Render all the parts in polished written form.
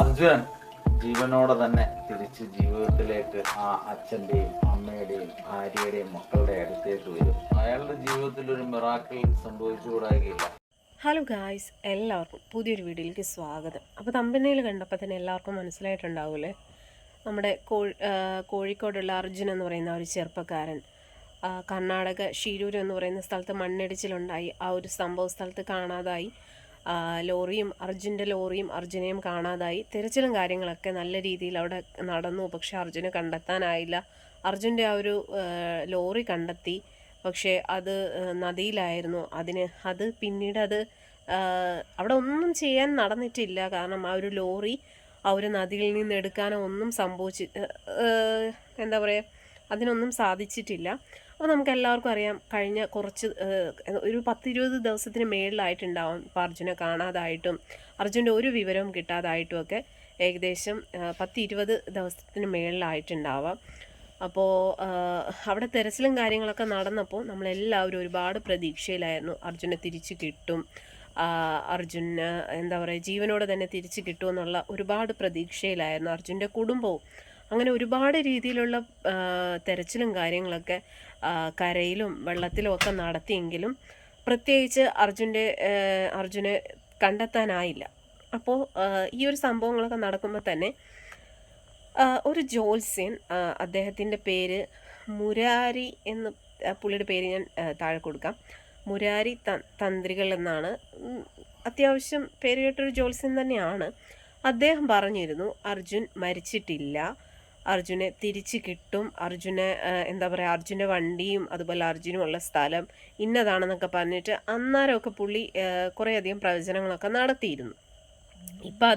അർജുനൻ ജീവനോടെ തന്നെ തിരിച്ച് ജീവിതത്തിലേക്ക് ആ അച്ഛൻ്റെയും അമ്മയുടെയും ഭാര്യയുടെയും മക്കളുടെ അടുത്തേക്ക് വരും. അയാളുടെ ജീവിതത്തിൽ ഒരു മിറാക്കിൾ സംഭവിച്ചുകൂടായില്ല. ഹലോ ഗായ്സ്, എല്ലാവർക്കും പുതിയൊരു വീഡിയോയിലേക്ക് സ്വാഗതം. അപ്പോൾ തമ്പനയിൽ കണ്ടപ്പോൾ തന്നെ എല്ലാവർക്കും മനസ്സിലായിട്ടുണ്ടാവൂലേ, നമ്മുടെ കോഴിക്കോടുള്ള അർജുൻ എന്ന് പറയുന്ന ഒരു ചെറുപ്പക്കാരൻ കർണാടക ഷിരൂർ എന്ന് പറയുന്ന സ്ഥലത്ത് മണ്ണിടിച്ചിലുണ്ടായി. ആ ഒരു സംഭവ സ്ഥലത്ത് കാണാതായി. ലോറിയും അർജുനെയും കാണാതായി. തിരച്ചിലും കാര്യങ്ങളൊക്കെ നല്ല രീതിയിൽ അവിടെ നടന്നു. പക്ഷെ അർജുനെ കണ്ടെത്താനായില്ല. അർജുൻ്റെ ആ ഒരു ലോറി കണ്ടെത്തി, പക്ഷേ അത് നദിയിലായിരുന്നു. അത് പിന്നീട് അവിടെ ഒന്നും ചെയ്യാൻ നടന്നിട്ടില്ല. കാരണം ആ ഒരു ലോറി ആ ഒരു നദിയിൽ നിന്ന് എടുക്കാനോ ഒന്നും എന്താ പറയുക, അതിനൊന്നും സാധിച്ചിട്ടില്ല. അപ്പോൾ നമുക്ക് എല്ലാവർക്കും അറിയാം, കഴിഞ്ഞ ഒരു 10-20 ദിവസത്തിന് മേളിലായിട്ടുണ്ടാവും ഇപ്പോൾ അർജുനെ കാണാതായിട്ടും അർജുൻ്റെ ഒരു വിവരവും കിട്ടാതായിട്ടും ഒക്കെ ഏകദേശം 10-20 ദിവസത്തിന് മേളിലായിട്ടുണ്ടാവാം. അപ്പോൾ അവിടെ തെരച്ചിലും കാര്യങ്ങളൊക്കെ നടന്നപ്പോൾ നമ്മളെല്ലാവരും ഒരുപാട് പ്രതീക്ഷയിലായിരുന്നു. അർജുനെ തിരിച്ച് കിട്ടും, അർജുന് എന്താ പറയുക, ജീവനോടെ തന്നെ തിരിച്ച് കിട്ടുമെന്നുള്ള ഒരുപാട് പ്രതീക്ഷയിലായിരുന്നു അർജുൻ്റെ കുടുംബവും. അങ്ങനെ ഒരുപാട് രീതിയിലുള്ള തെരച്ചിലും കാര്യങ്ങളൊക്കെ കരയിലും വെള്ളത്തിലും ഒക്കെ നടത്തിയെങ്കിലും പ്രത്യേകിച്ച് അർജുനെ കണ്ടെത്താനായില്ല. അപ്പോൾ ഈ ഒരു സംഭവങ്ങളൊക്കെ നടക്കുമ്പോൾ തന്നെ ഒരു ജ്യോത്സ്യൻ, അദ്ദേഹത്തിൻ്റെ പേര് മുരാരി എന്ന്, പുള്ളിയുടെ പേര് ഞാൻ താഴെ കൊടുക്കാം, മുരാരി തന്ത്രികൾ എന്നാണ്. അത്യാവശ്യം പേര് കേട്ടൊരു ജ്യോത്സ്യൻ തന്നെയാണ്. അദ്ദേഹം പറഞ്ഞിരുന്നു അർജുൻ മരിച്ചിട്ടില്ല, അർജുനെ തിരിച്ച് കിട്ടും, എന്താ പറയുക, അർജുൻ്റെ വണ്ടിയും അതുപോലെ അർജുനുമുള്ള സ്ഥലം ഇന്നതാണെന്നൊക്കെ പറഞ്ഞിട്ട് അന്നേരമൊക്കെ പുള്ളി കുറേയധികം പ്രവചനങ്ങളൊക്കെ നടത്തിയിരുന്നു. ഇപ്പം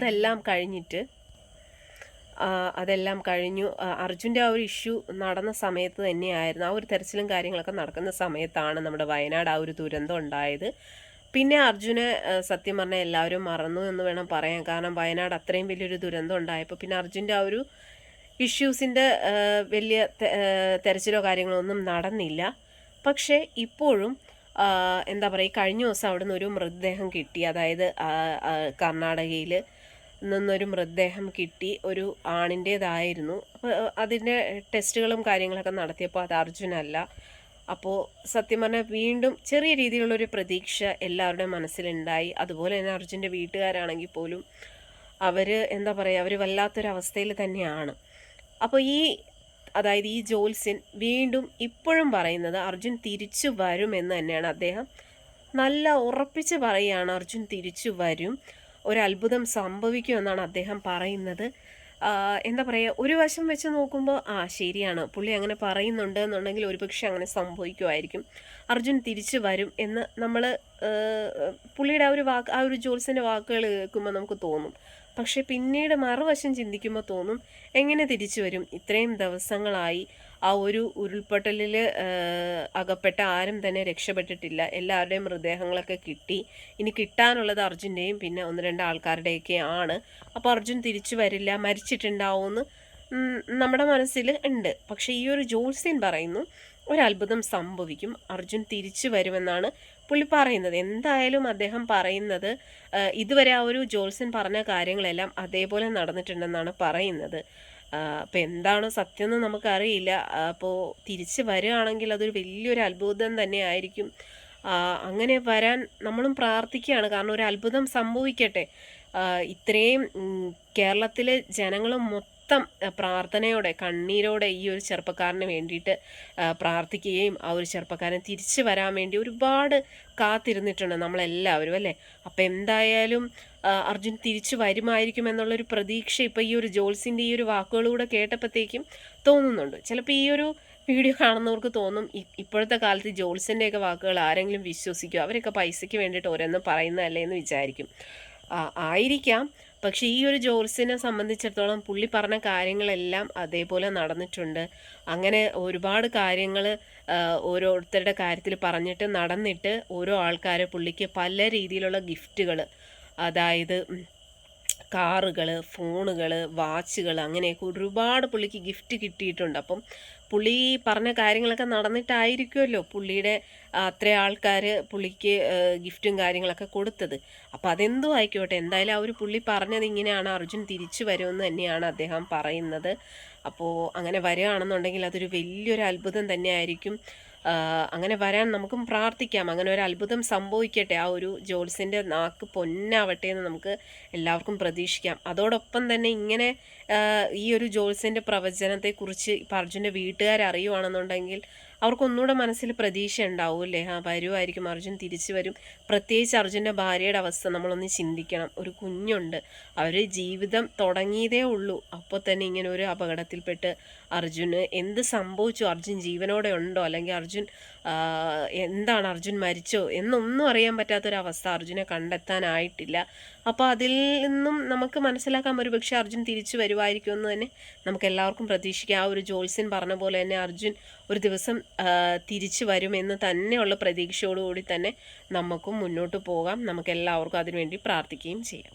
അതെല്ലാം കഴിഞ്ഞു. അർജുൻ്റെ ആ ഒരു ഇഷ്യൂ നടന്ന സമയത്ത് തന്നെയായിരുന്നു, ആ ഒരു തെരച്ചിലും കാര്യങ്ങളൊക്കെ നടക്കുന്ന സമയത്താണ് നമ്മുടെ വയനാട് ആ ഒരു ദുരന്തം ഉണ്ടായത്. പിന്നെ അർജുനെ സത്യം പറഞ്ഞാൽ എല്ലാവരും മറന്നു എന്ന് വേണം പറയാൻ. കാരണം വയനാട് അത്രയും വലിയൊരു ദുരന്തം ഉണ്ടായപ്പോൾ പിന്നെ അർജുൻ്റെ ആ ഒരു ഇഷ്യൂസിൻ്റെ വലിയ തെരച്ചിലോ കാര്യങ്ങളോ ഒന്നും നടന്നില്ല. പക്ഷേ ഇപ്പോഴും എന്താ പറയുക, കഴിഞ്ഞ ദിവസം അവിടെ നിന്ന് ഒരു മൃതദേഹം കിട്ടി. അതായത് കർണാടകയിൽ നിന്നൊരു മൃതദേഹം കിട്ടി, ഒരു ആണിൻ്റേതായിരുന്നു. അപ്പോൾ അതിൻ്റെ ടെസ്റ്റുകളും കാര്യങ്ങളൊക്കെ നടത്തിയപ്പോൾ അത് അർജുനല്ല. അപ്പോൾ സത്യം പറഞ്ഞാൽ വീണ്ടും ചെറിയ രീതിയിലുള്ളൊരു പ്രതീക്ഷ എല്ലാവരുടെയും മനസ്സിലുണ്ടായി. അതുപോലെ തന്നെ അർജുൻ്റെ വീട്ടുകാരാണെങ്കിൽ പോലും എന്താ പറയുക, അവർ വല്ലാത്തൊരവസ്ഥയിൽ തന്നെയാണ്. അപ്പോൾ അതായത് ഈ ജ്യോത്സ്യൻ വീണ്ടും ഇപ്പോഴും പറയുന്നത് അർജുൻ തിരിച്ചു വരുമെന്ന് തന്നെയാണ്. അദ്ദേഹം നല്ല ഉറപ്പിച്ച് പറയുകയാണ്, അർജുൻ തിരിച്ചു വരും, ഒരത്ഭുതം സംഭവിക്കുമെന്നാണ് അദ്ദേഹം പറയുന്നത്. എന്താ പറയുക, ഒരു വശം വെച്ച് നോക്കുമ്പോൾ ശരിയാണ്, പുള്ളി അങ്ങനെ പറയുന്നുണ്ട് എന്നുണ്ടെങ്കിൽ ഒരുപക്ഷെ അങ്ങനെ സംഭവിക്കുമായിരിക്കും. അർജുൻ തിരിച്ചു വരും എന്ന് നമ്മൾ പുള്ളിയുടെ ആ ഒരു ജ്യോത്സ്യൻ്റെ വാക്കുകൾ കേൾക്കുമ്പോൾ നമുക്ക് തോന്നും. പക്ഷെ പിന്നീട് മറുവശം ചിന്തിക്കുമ്പോൾ തോന്നും, എങ്ങനെ തിരിച്ചു വരും? ഇത്രയും ദിവസങ്ങളായി ആ ഒരു ഉരുൾപൊട്ടലിൽ അകപ്പെട്ട ആരും തന്നെ രക്ഷപ്പെട്ടിട്ടില്ല. എല്ലാവരുടെയും മൃതദേഹങ്ങളൊക്കെ കിട്ടി. ഇനി കിട്ടാനുള്ളത് അർജുൻ്റെയും പിന്നെ 1-2 ആൾക്കാരുടെയൊക്കെ ആണ്. അപ്പോൾ അർജുൻ തിരിച്ചു വരില്ല, മരിച്ചിട്ടുണ്ടാവുമെന്ന് നമ്മുടെ മനസ്സിൽ ഉണ്ട്. പക്ഷേ ഈ ഒരു ജ്യോത്സ്യൻ പറയുന്നു ഒരത്ഭുതം സംഭവിക്കും, അർജുൻ തിരിച്ചു വരുമെന്നാണ് പുള്ളി പറയുന്നത്. എന്തായാലും അദ്ദേഹം പറയുന്നത് ഇതുവരെ ആ ഒരു ജ്യോത്സ്യൻ പറഞ്ഞ കാര്യങ്ങളെല്ലാം അതേപോലെ നടന്നിട്ടുണ്ടെന്നാണ് പറയുന്നത്. അപ്പോൾ എന്താണ് സത്യം എന്ന് നമുക്കറിയില്ല. അപ്പോൾ തിരിച്ച് വരികയാണെങ്കിൽ അതൊരു വലിയൊരു അത്ഭുതം തന്നെ ആയിരിക്കും. അങ്ങനെ വരാൻ നമ്മളും പ്രാർത്ഥിക്കുകയാണ്. കാരണം ഒരു അത്ഭുതം സംഭവിക്കട്ടെ. ഇത്രയും കേരളത്തിലെ ജനങ്ങളും മൊത്തം പ്രാർത്ഥനയോടെ കണ്ണീരോടെ ഈ ഒരു ചെറുപ്പക്കാരന് വേണ്ടിയിട്ട് പ്രാർത്ഥിക്കുകയും ആ ഒരു ചെറുപ്പക്കാരൻ തിരിച്ചു വരാൻ വേണ്ടി ഒരുപാട് കാത്തിരുന്നിട്ടുണ്ട് നമ്മളെല്ലാവരും, അല്ലേ? അപ്പം എന്തായാലും അർജുൻ തിരിച്ചു വരുമായിരിക്കും എന്നുള്ളൊരു പ്രതീക്ഷ ഇപ്പോൾ ഈ ഒരു ജ്യോത്സ്യൻ്റെ ഈ ഒരു വാക്കുകളിലൂടെ കേട്ടപ്പോഴത്തേക്കും തോന്നുന്നുണ്ട്. ചിലപ്പോൾ ഈ ഒരു വീഡിയോ കാണുന്നവർക്ക് തോന്നും, ഇപ്പോഴത്തെ കാലത്ത് ജ്യോത്സ്യൻ്റെയൊക്കെ വാക്കുകൾ ആരെങ്കിലും വിശ്വസിക്കും, അവരൊക്കെ പൈസയ്ക്ക് വേണ്ടിയിട്ട് ഓരോന്നും പറയുന്നതല്ലേ എന്ന് വിചാരിക്കും. ആയിരിക്കാം. പക്ഷേ ഈ ഒരു ജ്യോത്സ്യനെ സംബന്ധിച്ചിടത്തോളം പുള്ളി പറഞ്ഞ കാര്യങ്ങളെല്ലാം അതേപോലെ നടന്നിട്ടുണ്ട്. അങ്ങനെ ഒരുപാട് കാര്യങ്ങൾ ഓരോരുത്തരുടെ കാര്യത്തിൽ പറഞ്ഞിട്ട് നടന്നിട്ട് ഓരോ ആൾക്കാരെ പുള്ളിക്ക് പല രീതിയിലുള്ള ഗിഫ്റ്റുകൾ, അതായത് കാറുകൾ, ഫോണുകൾ, വാച്ചുകൾ അങ്ങനെയൊക്കെ ഒരുപാട് പുള്ളിക്ക് ഗിഫ്റ്റ് കിട്ടിയിട്ടുണ്ട്. അപ്പം പുള്ളി പറഞ്ഞ കാര്യങ്ങളൊക്കെ നടന്നിട്ടായിരിക്കുമല്ലോ പുള്ളിയുടെ അത്ര ആൾക്കാർ പുള്ളിക്ക് ഗിഫ്റ്റും കാര്യങ്ങളൊക്കെ കൊടുത്തത്. അപ്പോൾ അതെന്തോ ആയിക്കോട്ടെ, എന്തായാലും ആ ഒരു പുള്ളി പറഞ്ഞത് ഇങ്ങനെയാണ്, അർജുൻ തിരിച്ചു വരുമെന്ന് തന്നെയാണ് അദ്ദേഹം പറയുന്നത്. അപ്പോൾ അങ്ങനെ വരികയാണെന്നുണ്ടെങ്കിൽ അതൊരു വലിയൊരു അത്ഭുതം തന്നെയായിരിക്കും. അങ്ങനെ വരാൻ നമുക്കും പ്രാർത്ഥിക്കാം, അങ്ങനെ ഒരു അത്ഭുതം സംഭവിക്കട്ടെ, ആ ഒരു ജോത്സ്യൻ്റെ നാക്ക് പൊന്നാവട്ടെ എന്ന് നമുക്ക് എല്ലാവർക്കും പ്രതീക്ഷിക്കാം. അതോടൊപ്പം തന്നെ ഇങ്ങനെ ഈ ഒരു ജോത്സ്യൻ്റെ പ്രവചനത്തെക്കുറിച്ച് ഇപ്പം അർജുൻ്റെ വീട്ടുകാരറിയുവാണെന്നുണ്ടെങ്കിൽ അവർക്കൊന്നുകൂടെ മനസ്സിൽ പ്രതീക്ഷ ഉണ്ടാവും അല്ലേ, വരുമായിരിക്കും, അർജുൻ തിരിച്ചു വരും. പ്രത്യേകിച്ച് അർജുൻ്റെ ഭാര്യയുടെ അവസ്ഥ നമ്മളൊന്ന് ചിന്തിക്കണം. ഒരു കുഞ്ഞുണ്ട്, അവർ ജീവിതം തുടങ്ങിയതേ ഉള്ളൂ, അപ്പോൾ തന്നെ ഇങ്ങനെ ഒരു അപകടത്തിൽപ്പെട്ട് അർജുന് എന്ത് സംഭവിച്ചു, അർജുൻ ജീവനോടെ ഉണ്ടോ, അല്ലെങ്കിൽ അർജുൻ എന്താണ്, അർജുൻ മരിച്ചോ എന്നൊന്നും അറിയാൻ പറ്റാത്തൊരവസ്ഥ, അർജുനെ കണ്ടെത്താനായിട്ടില്ല. അപ്പോൾ അതിൽ നിന്നും നമുക്ക് മനസ്സിലാക്കാൻ ഒരു പക്ഷേ അർജുൻ തിരിച്ചു വരുമായിരിക്കുമെന്ന് തന്നെ നമുക്ക് എല്ലാവർക്കും പ്രതീക്ഷിക്കാം. ആ ഒരു ജോത്സ്യൻ പറഞ്ഞ പോലെ തന്നെ അർജുൻ ഒരു ദിവസം തിരിച്ചു വരുമെന്ന് തന്നെയുള്ള പ്രതീക്ഷയോടുകൂടി തന്നെ നമുക്കും മുന്നോട്ട് പോകാം. നമുക്ക് എല്ലാവർക്കും അതിനുവേണ്ടി പ്രാർത്ഥിക്കുകയും ചെയ്യാം.